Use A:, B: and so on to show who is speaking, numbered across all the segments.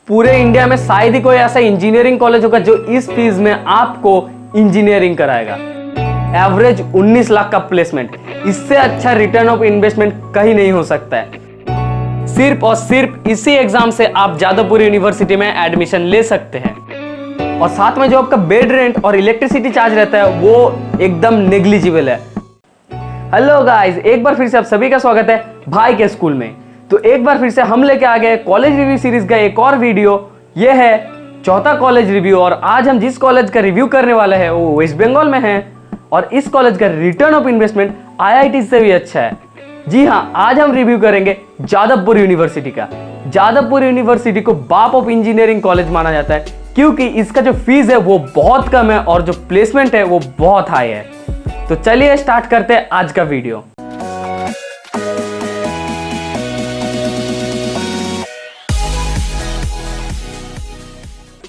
A: पूरे इंडिया में शायद ही कोई ऐसा इंजीनियरिंग कॉलेज होगा जो इस फीस में आपको इंजीनियरिंग कराएगा। एवरेज 19 लाख का प्लेसमेंट, इससे अच्छा रिटर्न ऑफ इन्वेस्टमेंट कहीं नहीं हो सकता है। सिर्फ और सिर्फ इसी एग्जाम से आप जादवपुर यूनिवर्सिटी में एडमिशन ले सकते हैं और साथ में जो आपका बेड रेंट और इलेक्ट्रिसिटी चार्ज रहता है वो एकदम नेग्लिजिबल है। हेलो गाइस, एक बार फिर से आप सभी का स्वागत है भाई के स्कूल में। तो एक बार फिर से हम लेके आ गए कॉलेज रिव्यू सीरीज का एक और वीडियो। ये है चौथा कॉलेज रिव्यू और आज हम जिस कॉलेज का रिव्यू करने वाले हैं वो वेस्ट बंगाल में है और इस कॉलेज का रिटर्न ऑफ इन्वेस्टमेंट आईआईटी से भी अच्छा है। जी हाँ, आज हम रिव्यू करेंगे जादवपुर यूनिवर्सिटी का। जादवपुर यूनिवर्सिटी को बाप ऑफ इंजीनियरिंग कॉलेज माना जाता है क्योंकि इसका जो फीस है वो बहुत कम है और जो प्लेसमेंट है वो बहुत हाई है। तो चलिए स्टार्ट करते हैं आज का वीडियो।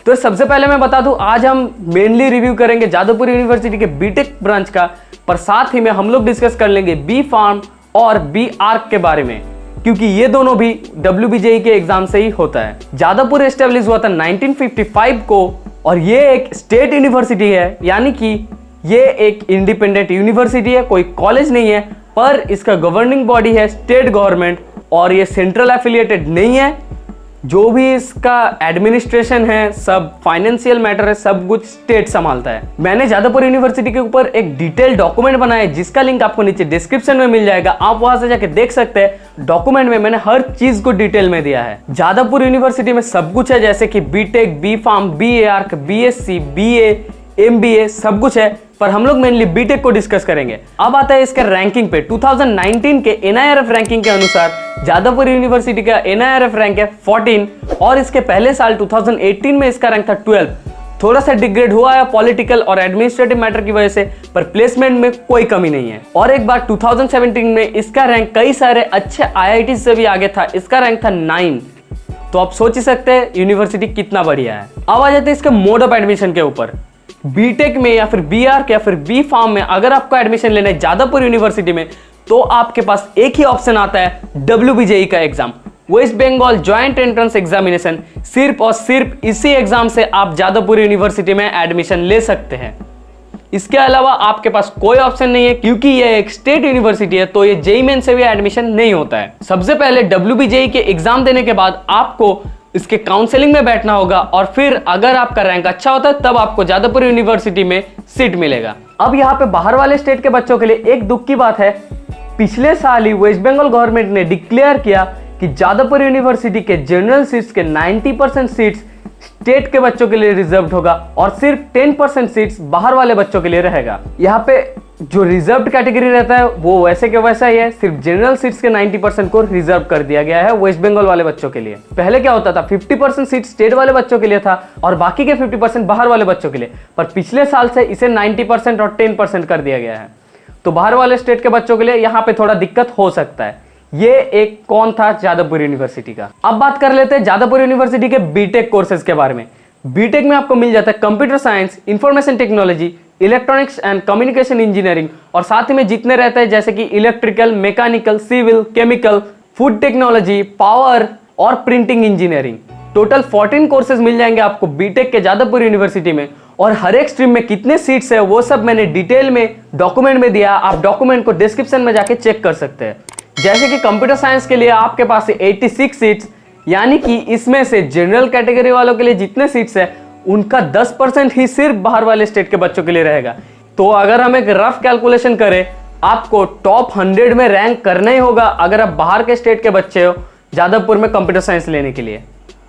A: तो सबसे पहले मैं बता दूं, आज हम मेनली रिव्यू करेंगे जादवपुर यूनिवर्सिटी के बीटेक ब्रांच का, पर साथ ही में हम लोग डिस्कस कर लेंगे बी फार्म और बी आर्क के बारे में क्योंकि ये दोनों भी WBJE के एग्जाम से ही होता है। जादवपुर एस्टेब्लिश हुआ था 1955 को और ये एक स्टेट यूनिवर्सिटी है, यानी कि ये एक इंडिपेंडेंट यूनिवर्सिटी है, कोई कॉलेज नहीं है, पर इसका गवर्निंग बॉडी है स्टेट गवर्नमेंट और ये सेंट्रल एफिलिएटेड नहीं है। जो भी इसका एडमिनिस्ट्रेशन है, सब फाइनेंशियल मैटर है, सब कुछ स्टेट संभालता है। मैंने जादवपुर यूनिवर्सिटी के ऊपर एक डिटेल डॉक्यूमेंट बनाया है जिसका लिंक आपको नीचे डिस्क्रिप्शन में मिल जाएगा, आप वहां से जाके देख सकते हैं। डॉक्यूमेंट में मैंने हर चीज को डिटेल में दिया है। जादवपुर यूनिवर्सिटी में सब कुछ है, जैसे कि BTech, B Pharm, B Arch, BSc, BA, MBA सब कुछ है, पर हम लोग मेनली बीटेक को डिस्कस करेंगे। अब आता है इसके रैंकिंग पे। 2019 के NIRF रैंकिंग के अनुसार जादवपुर यूनिवर्सिटी का NIRF रैंक है 14 और इसके पहले साल 2018 में इसका रैंक था 12। थोड़ा सा डिग्रेड हुआ है पॉलिटिकल और एडमिनिस्ट्रेटिव मैटर की वजह से, पर प्लेसमेंट में कोई कमी नहीं है। और एक बार 2017 में इसका रैंक कई सारे अच्छे IIT से भी आगे था, इसका रैंक था 9। तो आप सोच ही सकते हैं यूनिवर्सिटी कितना बढ़िया है। अब आ जाते हैं इसके मोड ऑफ एडमिशन के ऊपर। बीटेक में या फिर BArc या फिर बी फार्म में अगर आपको एडमिशन लेना है जादवपुर यूनिवर्सिटी में, तो आपके पास एक ही ऑप्शन आता है WBJE का exam, West Bengal joint entrance examination. सिर्फ और सिर्फ इसी एग्जाम से आप जादवपुर यूनिवर्सिटी में एडमिशन ले सकते हैं। इसके अलावा आपके पास कोई ऑप्शन नहीं है क्योंकि ये एक स्टेट यूनिवर्सिटी है, तो ये JEE मेन से भी एडमिशन नहीं होता है। सबसे पहले WBJE के एग्जाम देने के बाद आपको इसके काउंसलिंग में बैठना होगा और फिर अगर आपका रैंक अच्छा होता है तब आपको जादवपुर यूनिवर्सिटी में सीट मिलेगा। अब यहाँ पे बाहर वाले स्टेट के बच्चों के लिए एक दुख की बात है, पिछले साल ही वेस्ट बंगाल गवर्नमेंट ने डिक्लेयर किया कि जादवपुर यूनिवर्सिटी के जनरल सीट्स के 90% सीट्स स्टेट के बच्चों के लिए रिजर्व्ड होगा और सिर्फ 10% सीट्स बाहर वाले बच्चों के लिए रहेगा। यहाँ पे जो रिजर्व्ड कैटेगरी रहता है वो वैसे के वैसा ही है, सिर्फ जनरल सीट्स के 90% को रिजर्व कर दिया गया है वेस्ट बंगाल वाले बच्चों के लिए। पहले क्या होता था, 50% सीट स्टेट वाले बच्चों के लिए था और बाकी के 50% बाहर वाले बच्चों के लिए, पर पिछले साल से इसे 90% और 10% कर दिया गया है। तो बाहर वाले स्टेट के बच्चों के लिए यहाँ पे थोड़ा दिक्कत हो सकता है। ये एक कौन था जादवपुर यूनिवर्सिटी का। अब बात कर लेते हैं जादवपुर यूनिवर्सिटी के बीटेक कोर्सेज के बारे में। बीटेक में आपको मिल जाता है computer science, information technology, electronics and communication engineering और साथ ही में जितने रहते हैं जैसे कि electrical, mechanical, civil, chemical, food technology, power और प्रिंटिंग इंजीनियरिंग। टोटल 14 कोर्सेज मिल जाएंगे आपको बीटेक के जादवपुर यूनिवर्सिटी में और हर एक स्ट्रीम में कितने सीट्स है वो सब मैंने डिटेल में डॉक्यूमेंट में दिया, आप डॉक्यूमेंट को डिस्क्रिप्शन में जाके चेक कर सकते हैं। जैसे कि कंप्यूटर साइंस के लिए आपके पास 86 सीट्स, यानी कि इसमें से जनरल कैटेगरी वालों के लिए जितने सीट्स है उनका 10% ही सिर्फ बाहर वाले स्टेट के बच्चों के लिए रहेगा। तो अगर हम एक रफ कैलकुलेशन करें, आपको टॉप 100 में रैंक करना ही होगा अगर आप बाहर के स्टेट के बच्चे हो जादवपुर में कंप्यूटर साइंस लेने के लिए।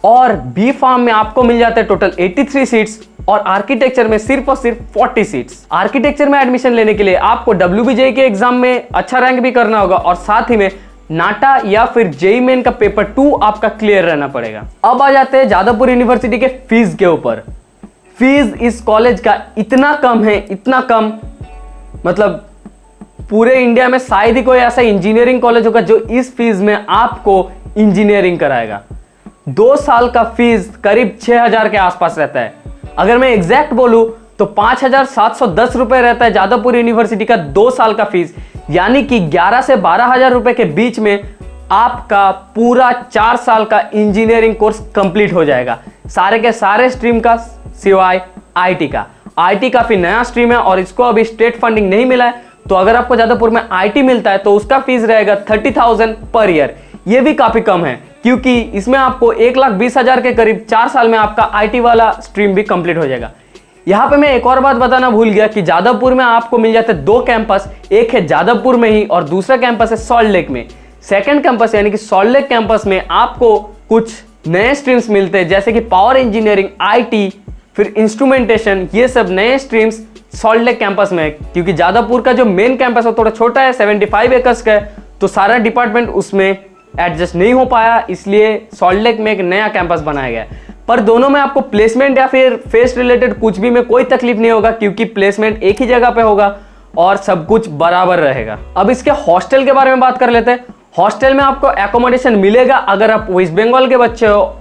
A: और बी फार्म में आपको मिल जाते हैं टोटल 83 सीट्स और आर्किटेक्चर में सिर्फ और सिर्फ 40 सीट्स। आर्किटेक्चर में एडमिशन लेने के लिए आपको WBJE के एग्जाम में अच्छा रैंक भी करना होगा और साथ ही में नाटा या फिर JEE मेन का पेपर 2 आपका क्लियर रहना पड़ेगा। अब आ जाते हैं जादवपुर यूनिवर्सिटी के फीस के ऊपर। फीस इस कॉलेज का इतना कम है, इतना कम, मतलब पूरे इंडिया में शायद ही कोई ऐसा इंजीनियरिंग कॉलेज होगा जो इस फीस में आपको इंजीनियरिंग कराएगा। 2 साल का फीस करीब 6,000 के आसपास रहता है। अगर मैं एग्जैक्ट बोलूं तो 5,710 रुपए रहता है जादवपुर यूनिवर्सिटी का 2 साल का फीस, यानी कि 11 से 12,000 रुपए के बीच में आपका पूरा 4 साल का इंजीनियरिंग कोर्स कंप्लीट हो जाएगा, सारे के सारे स्ट्रीम का सिवाय आईटी का। आईटी काफी नया स्ट्रीम है और इसको अभी स्टेट फंडिंग नहीं मिला है, तो अगर आपको जादवपुर में आईटी मिलता है तो उसका फीस रहेगा 30,000 पर ईयर। ये भी काफी कम है क्योंकि इसमें आपको 1,20,000 के करीब 4 साल में आपका आईटी वाला स्ट्रीम भी कंप्लीट हो जाएगा। यहाँ पे मैं एक और बात बताना भूल गया कि जादवपुर में आपको मिल जाते 2 कैंपस, एक है जादवपुर में ही और दूसरा कैंपस है सॉल्ट लेक में। सेकंड कैंपस यानी कि सॉल्ट लेक कैंपस में आपको कुछ नए स्ट्रीम्स मिलते हैं जैसे कि पावर इंजीनियरिंग, आईटी, फिर इंस्ट्रूमेंटेशन, ये सब नए स्ट्रीम्स सॉल्ट लेक कैंपस में है। क्योंकि जादवपुर का जो मेन कैंपस है थोड़ा छोटा है, 75 एकर्स का है, तो सारा डिपार्टमेंट उसमें एडजस्ट नहीं हो पाया, इसलिए सॉल्ट लेक में एक नया कैंपस बनाया गया है। पर दोनों में आपको प्लेसमेंट या फिर फेस रिलेटेड कुछ भी में कोई तकलीफ नहीं होगा क्योंकि प्लेसमेंट एक ही जगह पे होगा और सब कुछ बराबर रहेगा। अब इसके हॉस्टल के बारे में बात कर लेते हैं। हॉस्टल में आपको एकोमोडेशन मिलेगा अगर आप वेस्ट बंगाल के बच्चे हो,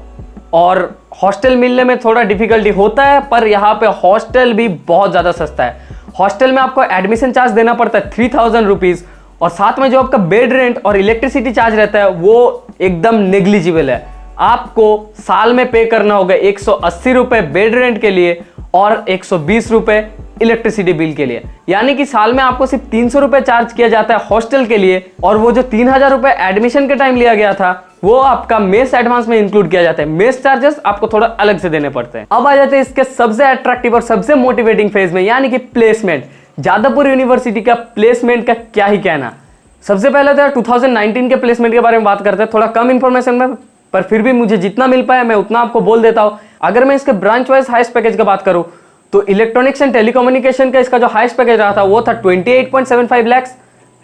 A: और हॉस्टल मिलने में थोड़ा डिफिकल्टी होता है, पर यहाँ पे हॉस्टल भी बहुत ज़्यादा सस्ता है। हॉस्टल में आपको एडमिशन चार्ज देना पड़ता है 3,000 रुपीज़, और साथ में जो आपका बेड रेंट और इलेक्ट्रिसिटी चार्ज रहता है वो एकदम नेग्लिजिबल है। आपको साल में पे करना होगा 180 रुपये बेड रेंट के लिए और 120 रुपये इलेक्ट्रिसिटी बिल के लिए, यानी कि साल में आपको सिर्फ 300 रुपये चार्ज किया जाता है हॉस्टल के लिए, और वो जो 3,000 रुपये एडमिशन के टाइम लिया गया था वो आपका मेस एडवांस में इंक्लूड किया जाता है। मेस चार्जेस आपको थोड़ा अलग से देने पड़ते हैं। अब आ जाते हैं इसके सबसे अट्रैक्टिव और सबसे मोटिवेटिंग फेज में, यानी कि प्लेसमेंट। जादवपुर यूनिवर्सिटी का प्लेसमेंट का क्या ही कहना। सबसे पहले तो 2019 के प्लेसमेंट के बारे में बात करते हैं। थोड़ा कम इंफॉर्मेशन में, पर फिर भी मुझे जितना मिल पाया मैं उतना आपको बोल देता हूं। अगर मैं इसके ब्रांच वाइज हाईएस्ट पैकेज की बात करूं तो इलेक्ट्रॉनिक्स एंड टेलीकम्युनिकेशन का इसका जो हाईएस्ट पैकेज रहा था वो था 28.75 लाख।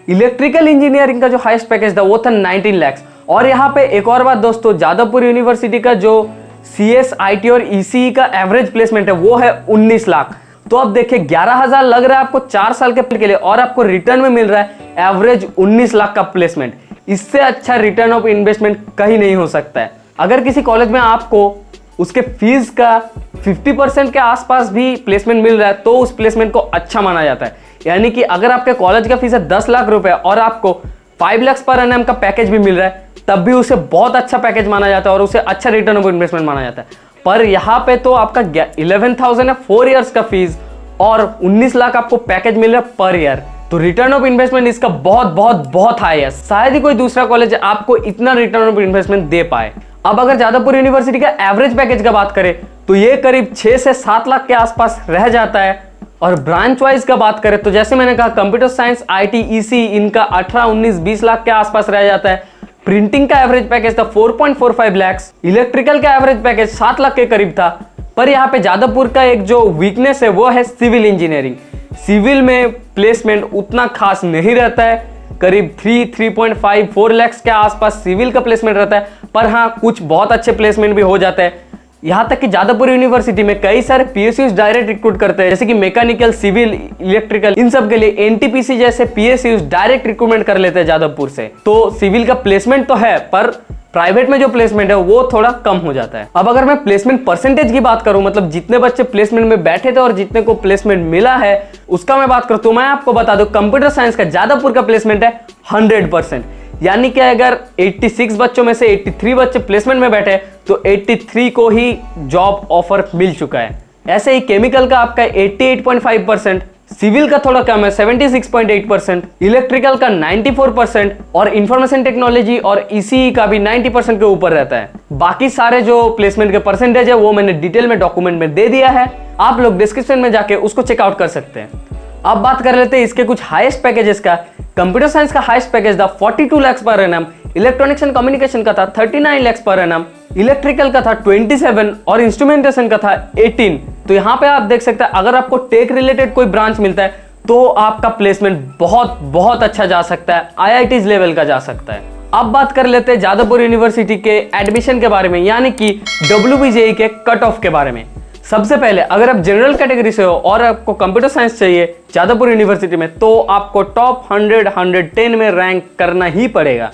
A: इलेक्ट्रिकल इंजीनियरिंग का जो हाईएस्ट पैकेज था वो था 19 लाख। और यहाँ पे एक और बात दोस्तों, जादवपुर यूनिवर्सिटी का जो CS, IT और ECE का एवरेज प्लेसमेंट है वो है 19 लाख। तो अब देखिए 11,000 लग रहा है आपको 4 साल के लिए और आपको रिटर्न में मिल रहा है एवरेज 19 लाख का प्लेसमेंट। इससे अच्छा रिटर्न ऑफ इन्वेस्टमेंट कहीं नहीं हो सकता है। अगर किसी कॉलेज में आपको उसके फीस का 50% के आसपास भी प्लेसमेंट मिल रहा है तो उस प्लेसमेंट को अच्छा माना जाता है। यानी कि अगर आपके कॉलेज का फीस है 10 लाख रुपए और आपको 5 लाख पर एनएम का पैकेज भी मिल रहा है तब भी उसे बहुत अच्छा पैकेज माना जाता है और उसे अच्छा रिटर्न ऑफ इन्वेस्टमेंट माना जाता है। पर यहाँ पे तो आपका 11,000 है 4 इयर्स का फीस और 19 लाख आपको पैकेज मिल रहा है पर ईयर, तो रिटर्न ऑफ इन्वेस्टमेंट इसका बहुत बहुत बहुत हाई है। शायद ही कोई दूसरा कॉलेज आपको इतना रिटर्न ऑफ इन्वेस्टमेंट दे पाए। अब अगर जादवपुर यूनिवर्सिटी का एवरेज पैकेज का बात करें तो ये करीब 6 से 7 लाख के आसपास रह जाता है। और ब्रांच वाइज का बात करें तो जैसे मैंने कहा कंप्यूटर साइंस, IT, ECE इनका 18, 19, 20 लाख के आसपास रह जाता है। प्रिंटिंग का एवरेज पैकेज था 4.45 लाख। इलेक्ट्रिकल का एवरेज पैकेज 7 लाख के करीब था। पर यहाँ पे जादवपुर का एक जो वीकनेस है वो है सिविल इंजीनियरिंग। सिविल में प्लेसमेंट उतना खास नहीं रहता है, करीब 3.5, 4 लाख के आसपास सिविल का प्लेसमेंट रहता है। पर हाँ कुछ बहुत अच्छे प्लेसमेंट भी हो जाते हैं। यहाँ तक कि जादवपुर यूनिवर्सिटी में कई सारे PSUs डायरेक्ट रिक्रूट करते हैं, जैसे कि मैकेनिकल, सिविल, इलेक्ट्रिकल, इन सब के लिए NTPC जैसे PSUs डायरेक्ट रिक्रूटमेंट कर लेते हैं जादवपुर से। तो सिविल का प्लेसमेंट तो है पर प्राइवेट में जो प्लेसमेंट है वो थोड़ा कम हो जाता है। अब अगर मैं प्लेसमेंट परसेंटेज की बात करूं, मतलब जितने बच्चे प्लेसमेंट में बैठे थे और जितने को प्लेसमेंट मिला है उसका मैं बात करूं तो मैं आपको बता दूं कंप्यूटर साइंस का जादवपुर का प्लेसमेंट है 100%। यानी कि अगर 86 बच्चों में से 83 बच्चे प्लेसमेंट में बैठे तो 83 को ही जॉब ऑफर मिल चुका है। ऐसे ही केमिकल का आपका 88.5%, सिविल का थोड़ा कम है 76.8%, इलेक्ट्रिकल का 94% और इंफॉर्मेशन टेक्नोलॉजी और ECE का भी 90% के ऊपर रहता है। बाकी सारे जो प्लेसमेंट के परसेंटेज है वो मैंने डिटेल में डॉक्यूमेंट में दे दिया है, आप लोग डिस्क्रिप्शन में जाके उसको चेकआउट कर सकते हैं। अब बात कर लेते हैं इसके कुछ हाईएस्ट पैकेजेस का। कंप्यूटर साइंस का हाईएस्ट पैकेज था 42 लाख पर एनएम, इलेक्ट्रॉनिक्स एंड कम्युनिकेशन का था 39 लाख पर एनएम, इलेक्ट्रिकल का था 27 और इंस्ट्रूमेंटेशन का था 18। तो यहाँ पे आप देख सकते हैं अगर आपको टेक रिलेटेड कोई ब्रांच मिलता है तो आपका प्लेसमेंट बहुत बहुत अच्छा जा सकता है, IITs लेवल का जा सकता है। अब बात कर लेते हैं जादवपुर यूनिवर्सिटी के एडमिशन के बारे में, यानी कि WBJE के कट ऑफ के बारे में। सबसे पहले अगर आप जनरल कैटेगरी से हो और आपको कंप्यूटर साइंस चाहिए जादवपुर यूनिवर्सिटी में तो आपको टॉप 110 में रैंक करना ही पड़ेगा।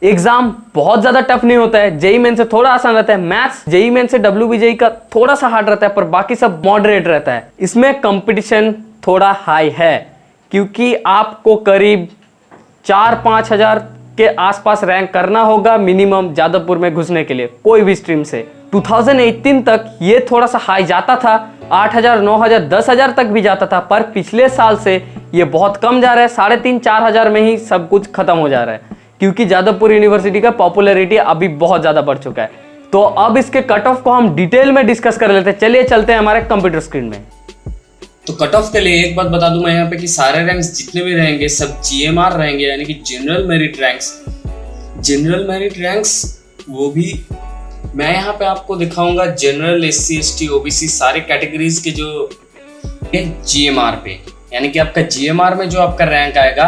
A: एग्जाम बहुत ज्यादा टफ नहीं होता है, जेई मेन से थोड़ा आसान रहता है। मैथ्स जेई मेन से WBJE का थोड़ा सा हार्ड रहता है पर बाकी सब मॉडरेट रहता है। इसमें कंपटीशन थोड़ा हाई है क्योंकि आपको करीब 4-5 हजार के आसपास रैंक करना होगा मिनिमम जादवपुर में घुसने के लिए कोई भी स्ट्रीम से। 2018 तक ये थोड़ा सा हाई जाता था, 8,000, 9,000, 10,000 तक भी जाता था, पर पिछले साल से ये बहुत कम जा रहा है, 3,500-4,000 में ही सब कुछ खत्म हो जा रहा है, क्योंकि जादवपुर यूनिवर्सिटी का पॉपुलैरिटी अभी बहुत ज़्यादा बढ़ चुका है। तो अब इसके कट ऑफ को हम डिटेल में डिस्कस कर लेते हैं। चलिए चलते हैं हमारे कंप्यूटर स्क्रीन में।
B: तो कट ऑफ के लिए एक बात बता दूं मैं यहाँ पे कि सारे रैंक्स जितने भी रहेंगे सब GMR रहेंगे, यानी कि general merit ranks. General merit ranks वो भी मैं यहाँ पे आपको दिखाऊंगा जनरल, SC ST OBC सारे कैटेगरीज के जो GMR पे, यानी कि आपका GMR में जो आपका रैंक आएगा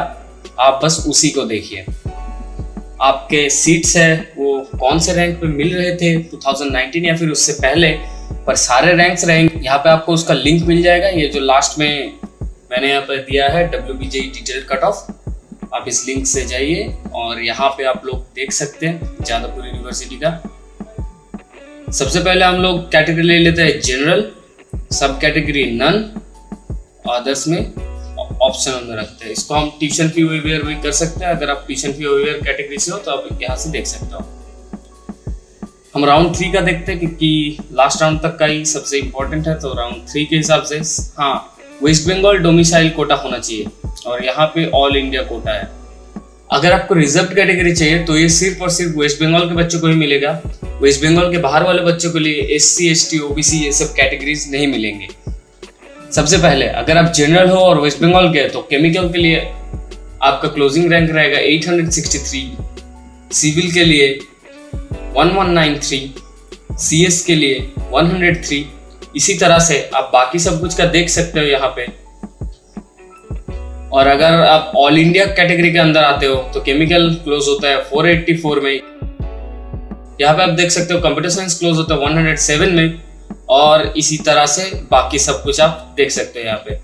B: आप बस उसी को देखिए। आपके सीट्स है वो कौन से रैंक पे मिल रहे थे 2019 या फिर उससे पहले, पर सारे रैंक्स रहेंगे। यहाँ पे आपको उसका लिंक मिल जाएगा, ये जो लास्ट में मैंने यहाँ पे दिया है WBJE डिटेल कट ऑफ, आप इस लिंक से जाइए और यहाँ पे आप लोग देख सकते हैं जादवपुर यूनिवर्सिटी का। सबसे पहले हम लोग कैटेगरी ले लेते हैं जनरल, सब कैटेगरी नन, अदर्स में ऑप्शन में रखते हैं। इसको हम ट्यूशन फी वेवियर भी कर सकते हैं, अगर आप ट्यूशन फी वेवियर कैटेगरी से हो तो आप यहाँ से देख सकते हो। हम राउंड 3 का देखते हैं क्योंकि लास्ट राउंड तक का ही सबसे इम्पोर्टेंट है, तो राउंड 3 के हिसाब से हाँ वेस्ट बंगाल डोमिसाइल कोटा होना चाहिए और यहाँ पे ऑल इंडिया कोटा है। अगर आपको रिजर्व कैटेगरी चाहिए तो ये सिर्फ और सिर्फ वेस्ट बंगाल के बच्चों को ही मिलेगा, वेस्ट बंगाल के बाहर वाले बच्चों के लिए SC ST OBC ये सब कैटेगरीज नहीं मिलेंगे। सबसे पहले अगर आप जनरल हो और वेस्ट बंगाल के तो केमिकल के लिए आपका क्लोजिंग रैंक रहेगा 863, सिविल के लिए 1193, CS के लिए 103। इसी तरह से आप बाकी सब कुछ का देख सकते हो यहाँ पे। और अगर आप ऑल इंडिया कैटेगरी के अंदर आते हो तो केमिकल क्लोज होता है 484 में, यहाँ पे आप देख सकते हो कंप्यूटर साइंस क्लोज होता है 107 में, और इसी तरह से बाकी सब कुछ आप देख सकते हो। यहाँ पे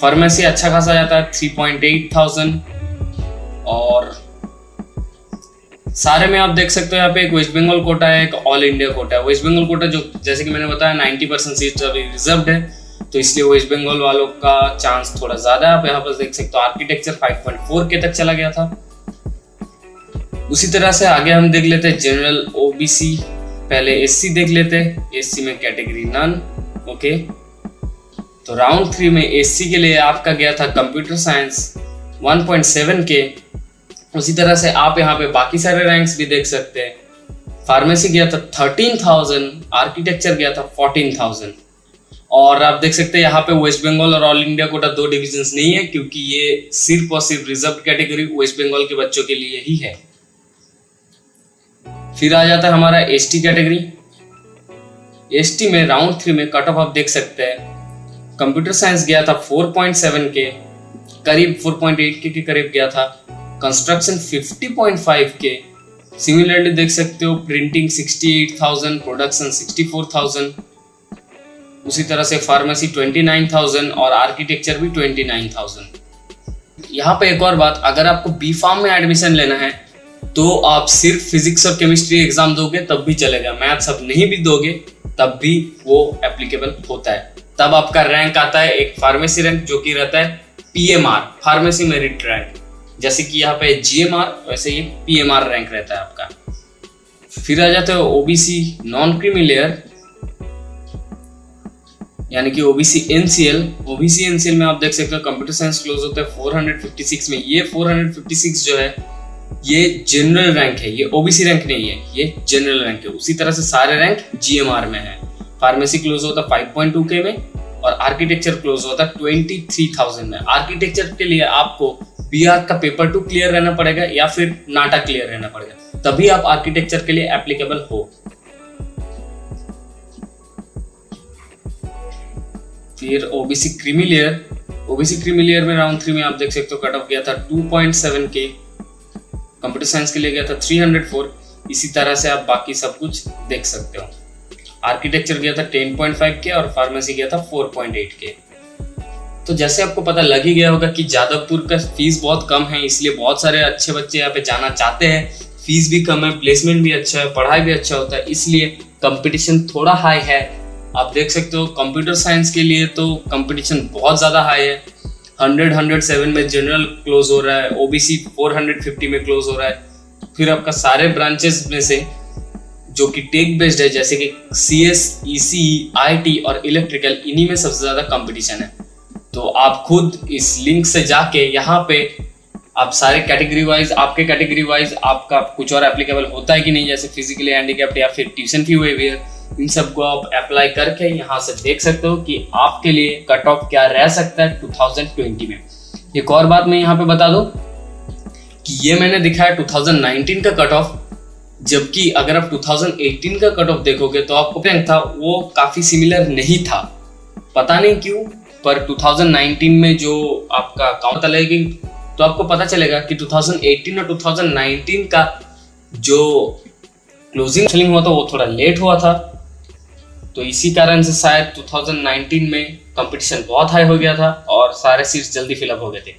B: फार्मेसी अच्छा खासा जाता है 3.8,000, और सारे में आप देख सकते हो यहाँ पे एक वेस्ट बंगाल कोटा है, एक ऑल इंडिया कोटा है। वेस्ट बंगाल कोटा जो जैसे कि मैंने बताया 90% सीट्स अभी रिजर्व्ड है, तो इसलिए वेस्ट बंगाल वालों का चांस थोड़ा ज्यादा है। आप यहाँ पर देख सकते हो आर्किटेक्चर 5.4 के तक चला गया था। उसी तरह से आगे हम देख लेते हैं जनरल OBC, पहले SC देख लेते हैं। SC में कैटेगरी नन, ओके। तो राउंड 3 में SC के लिए आपका गया था कंप्यूटर साइंस 1.7 के। उसी तरह से आप यहाँ पे बाकी सारे रैंक्स भी देख सकते हैं। फार्मेसी गया था 13,000, आर्किटेक्चर गया था 14,000, और आप देख सकते हैं यहाँ पे वेस्ट बंगाल और ऑल इंडिया कोटा 2 डिविजन्स नहीं है, क्योंकि ये सिर्फ और सिर्फ रिजर्व कैटेगरी वेस्ट बंगाल के बच्चों के लिए ही है। फिर आ जाता है हमारा ST कैटेगरी। ST में राउंड 3 में कट ऑफ आप देख सकते हैं। कंप्यूटर साइंस गया था 4.7 के करीब, 4.8 के करीब गया था। कंस्ट्रक्शन 50.5 के, सिमिलरली देख सकते हो प्रिंटिंग 68,000, प्रोडक्शन 64,000। उसी तरह से फार्मेसी 29,000 और आर्किटेक्चर भी 29,000। यहाँ पे एक और बात, अगर आपको B.Pharm में एडमिशन लेना है तो आप सिर्फ फिजिक्स और केमिस्ट्री एग्जाम दोगे तब भी चलेगा, मैथ्स अब नहीं भी दोगे तब भी वो एप्लीकेबल होता है। तब आपका रैंक आता है एक फार्मेसी रैंक जो कि रहता है PMR, फार्मेसी मेरिट रैंक। जैसे कि यहाँ पे GMR वैसे ये PMR रैंक रहता है आपका। फिर आ जाते हो OBC नॉन क्रीमी लेयर, यानी कि OBC NCL। OBC NCL में आप देख सकते हो कंप्यूटर साइंस क्लोज होता है 456 में। ये 456 जो है ये जनरल रैंक है, ये OBC रैंक नहीं है, ये जनरल रैंक है। उसी तरह से सारे रैंक GMR में है। फार्मेसी क्लोज होता है 5.2K में, और आर्किटेक्चर क्लोज होता है 23,000 में। आर्किटेक्चर के लिए आपको BR का पेपर 2 क्लियर रहना पड़ेगा या फिर नाटा क्लियर रहना पड़ेगा, तभी आप आर्किटेक्चर के लिए एप्लीकेबल हो। फिर OBC creamy layer. OBC creamy layer में राउंड 3 में आप देख सकते हो कट ऑफ गया था 2.7K, कंप्यूटर साइंस के लिए गया था 304। इसी तरह से आप बाकी सब कुछ देख सकते हो। आर्किटेक्चर गया था 10.5K और फार्मेसी गया था 4.8K। तो जैसे आपको पता लग ही गया होगा कि जादवपुर का फीस बहुत कम है, इसलिए बहुत सारे अच्छे बच्चे यहाँ पे जाना चाहते हैं। फीस भी कम है, प्लेसमेंट भी अच्छा है, पढ़ाई भी अच्छा होता है, इसलिए कंपटीशन थोड़ा हाई है। आप देख सकते हो कंप्यूटर साइंस के लिए तो कंपटीशन बहुत ज़्यादा हाई है। 107 में जनरल क्लोज हो रहा है, OBC 450 में क्लोज हो रहा है, फिर आपका सारे ब्रांचेस में से जो कि टेक बेस्ड है, जैसे कि CS, ECE, IT और इलेक्ट्रिकल, इन्हीं में सबसे ज़्यादा कंपटीशन है। तो आप खुद इस लिंक से जाके यहाँ पे आप सारे कैटेगरी वाइज, आपके कैटेगरी वाइज आपका कुछ और एप्लीकेबल होता है कि नहीं, जैसे फिजिकली हैंडीकैप्ड या फिर ट्यूशन फी वेवियर, इन सबको आप अप्लाई करके यहाँ से देख सकते हो कि आपके लिए कट ऑफ क्या रह सकता है 2020 में। एक और बात मैं यहाँ पे बता दूं कि ये मैंने दिखाया 2019 का कट ऑफ, जबकि अगर आप 2018 का कट ऑफ देखोगे तो आपको रैंक था वो काफी सिमिलर नहीं था, पता नहीं क्यों, पर 2019 में जो आपका काउंट लगेगी तो आपको पता चलेगा कि 2018 और 2019 का जो क्लोजिंग हुआ था वो थोड़ा लेट हुआ था, तो इसी कारण से शायद 2019 में कंपटीशन बहुत हाई हो गया था और सारे सीट्स जल्दी फिलअप हो गए थे।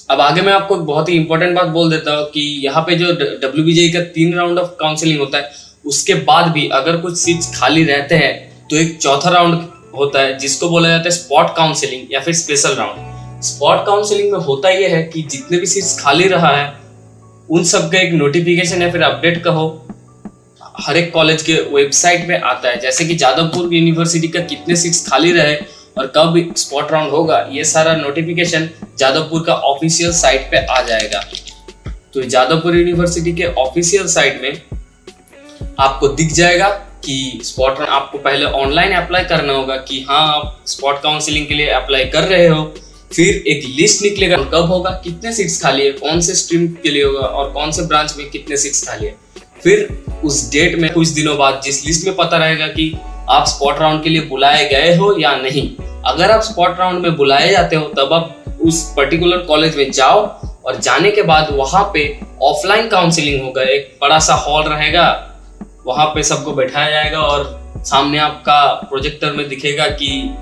B: अब आगे मैं आपको एक बहुत ही इंपॉर्टेंट बात बोल देता हूँ कि यहाँ पे जो WBJE का 3 राउंड ऑफ काउंसलिंग होता है, उसके बाद भी अगर कुछ सीट्स खाली रहते हैं तो एक चौथा राउंड होता है जिसको बोला जाता है स्पॉट काउंसलिंग या फिर स्पेशल राउंड। स्पॉट काउंसलिंग में होता यह है कि जितने भी सीट्स खाली रहा है उन सब का एक नोटिफिकेशन या फिर अपडेट कहो हर एक कॉलेज के वेबसाइट पे आता है, जैसे कि जादवपुर यूनिवर्सिटी का कितने सीट्स खाली रहे और कब स्पॉट राउंड होगा, ये सारा नोटिफिकेशन जादवपुर का ऑफिशियल साइट पे आ जाएगा। तो जादवपुर यूनिवर्सिटी के ऑफिशियल साइट में आपको दिख जाएगा कि स्पॉट राउंड आपको पहले ऑनलाइन अप्लाई करना होगा कि हाँ आप स्पॉट काउंसलिंग के लिए अप्लाई कर रहे हो, फिर एक लिस्ट निकलेगा कब होगा, कितने सीट्स खाली है, कौन से स्ट्रीम के लिए होगा और कौन से ब्रांच में कितने सीट्स खाली है। फिर उस डेट में कुछ दिनों बाद जिस लिस्ट में पता रहेगा कि आप स्पॉट राउंड के लिए बुलाए गए हो या नहीं। अगर आप स्पॉट राउंड में बुलाए जाते हो तब आप उस पर्टिकुलर कॉलेज में जाओ और जाने के बाद वहां पे ऑफलाइन काउंसलिंग होगा, एक बड़ा सा हॉल रहेगा, वहां पे सबको बैठाया जाएगा और सामने आपका प्रोजेक्टर में दिखेगा कि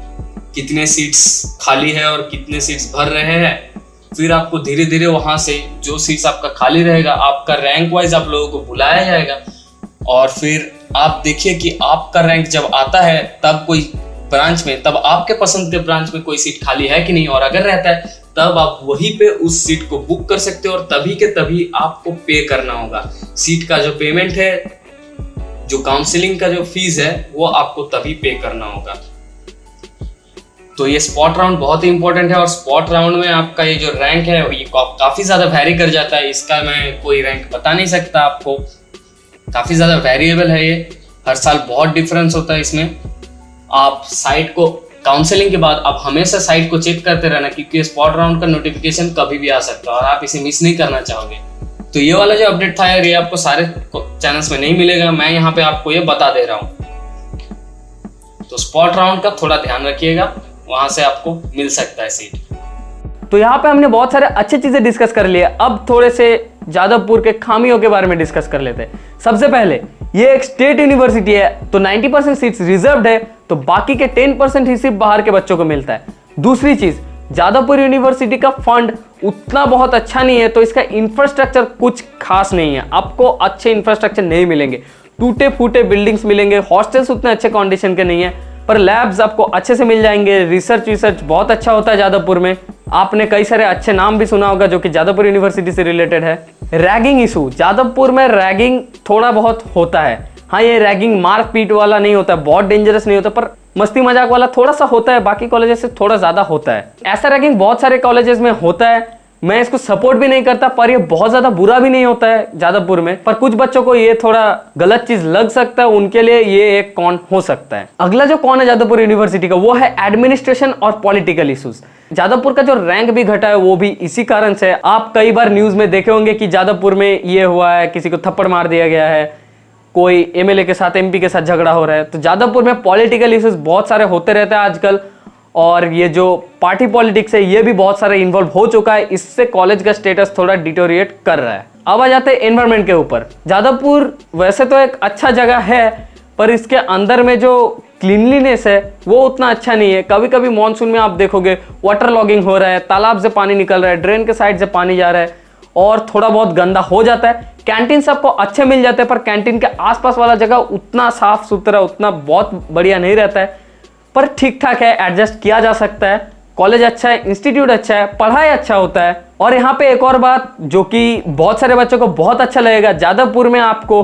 B: कितने सीट्स खाली है और कितने सीट्स भर रहे हैं। फिर आपको धीरे धीरे वहां से जो सीट्स आपका खाली रहेगा आपका रैंक वाइज आप लोगों को बुलाया जाएगा और फिर आप देखिए कि आपका रैंक जब आता है तब कोई ब्रांच में, तब आपके पसंद के ब्रांच में कोई सीट खाली है कि नहीं, और अगर रहता है तब आप वहीं पे उस सीट को बुक कर सकते हो और तभी के तभी आपको पे करना होगा। सीट का जो पेमेंट है, जो काउंसलिंग का जो फीस है, वो आपको तभी पे करना होगा। तो ये स्पॉट राउंड बहुत ही इंपॉर्टेंट है और स्पॉट राउंड में आपका ये जो रैंक है ये काफी ज्यादा वैरी कर जाता है। इसका मैं कोई रैंक बता नहीं सकता आपको, काफी ज्यादा वेरिएबल है ये, हर साल बहुत डिफरेंस होता है इसमें। आप साइट को काउंसलिंग के बाद आप हमेशा साइट को चेक करते रहना क्योंकि स्पॉट राउंड का नोटिफिकेशन कभी भी आ सकता है और आप इसे मिस नहीं करना चाहोगे। तो ये वाला जो अपडेट था यार, ये आपको सारे चैनल्स में नहीं मिलेगा, मैं यहाँ पे आपको ये बता दे रहा हूँ। तो स्पॉट राउंड का थोड़ा ध्यान रखिएगा, वहां से आपको मिल सकता है सीट।
A: तो यहाँ पे हमने बहुत सारे अच्छी चीजें डिस्कस कर लिए, अब थोड़े से जादवपुर के खामियों के बारे में डिस्कस कर लेते हैं। सबसे पहले ये एक स्टेट यूनिवर्सिटी है तो 90% सीट्स रिजर्व्ड है, तो बाकी के 10% ही सिर्फ बाहर के बच्चों को मिलता है। दूसरी चीज, जादवपुर यूनिवर्सिटी का फंड उतना बहुत अच्छा नहीं है तो इसका इंफ्रास्ट्रक्चर कुछ खास नहीं है, आपको अच्छे इंफ्रास्ट्रक्चर नहीं मिलेंगे, टूटे फूटे बिल्डिंग्स मिलेंगे, हॉस्टल्स उतने अच्छे कंडीशन के नहीं है, पर लैब्स आपको अच्छे से मिल जाएंगे, रिसर्च बहुत अच्छा होता है जादवपुर में। आपने कई सारे अच्छे नाम भी सुना होगा जो कि जादवपुर यूनिवर्सिटी से रिलेटेड है। रैगिंग इशू, जादवपुर में रैगिंग थोड़ा बहुत होता है, हाँ ये रैगिंग मारपीट वाला नहीं होता, बहुत डेंजरस नहीं होता, पर मस्ती मजाक वाला थोड़ा सा होता है, बाकी कॉलेजेस से थोड़ा ज्यादा होता है। ऐसा रैगिंग बहुत सारे कॉलेजेस में होता है, मैं इसको सपोर्ट भी नहीं करता, पर ये बहुत ज्यादा बुरा भी नहीं होता है जादवपुर में, पर कुछ बच्चों को ये थोड़ा गलत चीज लग सकता है, उनके लिए ये एक कॉन हो सकता है। अगला जो कॉन है जादवपुर यूनिवर्सिटी का वो है एडमिनिस्ट्रेशन और पॉलिटिकल इश्यूज। जादवपुर का जो रैंक भी घटा है वो भी इसी कारण से। आप कई बार न्यूज में देखे होंगे कि जादवपुर में ये हुआ है, किसी को थप्पड़ मार दिया गया है, कोई एमएलए के साथ एमपी के साथ झगड़ा हो रहा है। तो जादवपुर में पॉलिटिकल इश्यूज बहुत सारे होते रहते हैं आजकल, और ये जो पार्टी पॉलिटिक्स है ये भी बहुत सारे इन्वॉल्व हो चुका है, इससे कॉलेज का स्टेटस थोड़ा डिटोरिएट कर रहा है। अब आ जाते हैं एनवायरनमेंट के ऊपर। जादवपुर वैसे तो एक अच्छा जगह है, पर इसके अंदर में जो क्लीनलीनेस है वो उतना अच्छा नहीं है। कभी कभी मानसून में आप देखोगे वाटर लॉगिंग हो रहा है, तालाब से पानी निकल रहा है, ड्रेन के साइड से पानी जा रहा है और थोड़ा बहुत गंदा हो जाता है। कैंटीन सबको अच्छे मिल जाते हैं, पर कैंटीन के आसपास वाला जगह उतना साफ सुथरा, उतना बहुत बढ़िया नहीं रहता है, पर ठीक ठाक है, एडजस्ट किया जा सकता है। कॉलेज अच्छा है, इंस्टीट्यूट अच्छा है, पढ़ाई अच्छा होता है। और यहाँ पे एक और बात जो कि बहुत सारे बच्चों को बहुत अच्छा लगेगा, जादवपुर में आपको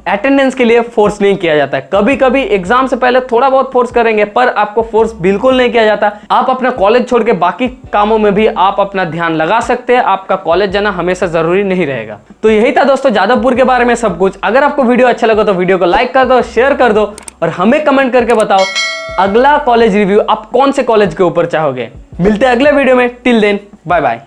A: अटेंडेंस के लिए फोर्स नहीं किया जाता है। कभी कभी एग्जाम से पहले थोड़ा बहुत फोर्स करेंगे, पर आपको फोर्स बिल्कुल नहीं किया जाता। आप अपना कॉलेज छोड़ के बाकी कामों में भी आप अपना ध्यान लगा सकते हैं। आपका कॉलेज जाना हमेशा जरूरी नहीं रहेगा। तो यही था दोस्तों जादवपुर के बारे में सब कुछ। अगर आपको वीडियो अच्छा लगा तो वीडियो को लाइक कर दो, शेयर कर दो और हमें कमेंट करके बताओ अगला कॉलेज रिव्यू आप कौन से कॉलेज के ऊपर चाहोगे। मिलते हैं अगले वीडियो में। Till then bye bye.